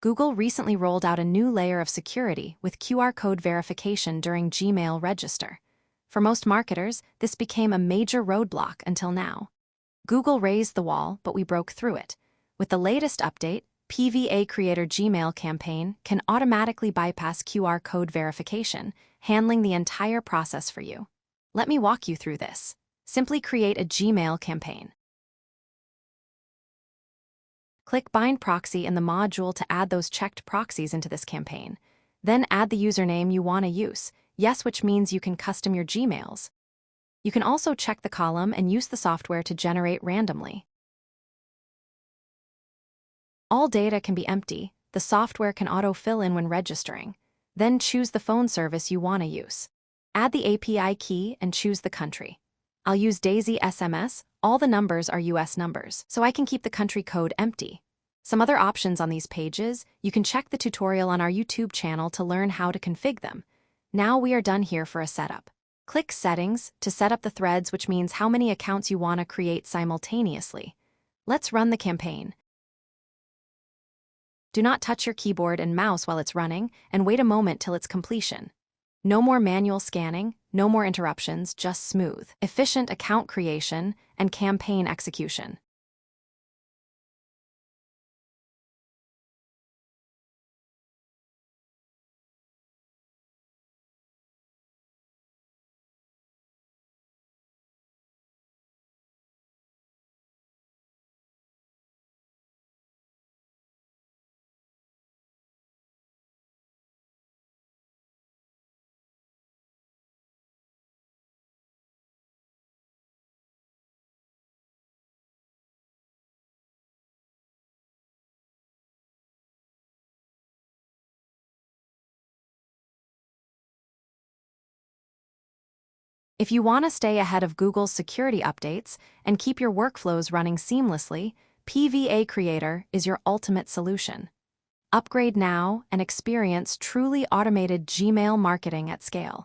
Google recently rolled out a new layer of security with QR code verification during Gmail Register. For most marketers, this became a major roadblock until now. Google raised the wall, but we broke through it. With the latest update, PVACreator Gmail campaign can automatically bypass QR code verification, handling the entire process for you. Let me walk you through this. Simply create a Gmail campaign. Click Bind Proxy in the module to add those checked proxies into this campaign. Then add the username you want to use, yes, which means you can custom your Gmails. You can also check the column and use the software to generate randomly. All data can be empty. The software can auto-fill in when registering. Then choose the phone service you want to use. Add the API key and choose the country. I'll use Daisy SMS. All the numbers are US numbers, so I can keep the country code empty. Some other options on these pages, you can check the tutorial on our YouTube channel to learn how to configure them. Now we are done here for a setup. Click Settings to set up the threads, which means how many accounts you want to create simultaneously. Let's run the campaign. Do not touch your keyboard and mouse while it's running, and wait a moment till its completion. No more manual scanning, no more interruptions, just smooth, efficient account creation and campaign execution. If you want to stay ahead of Google's security updates and keep your workflows running seamlessly, PVACreator is your ultimate solution. Upgrade now and experience truly automated Gmail marketing at scale.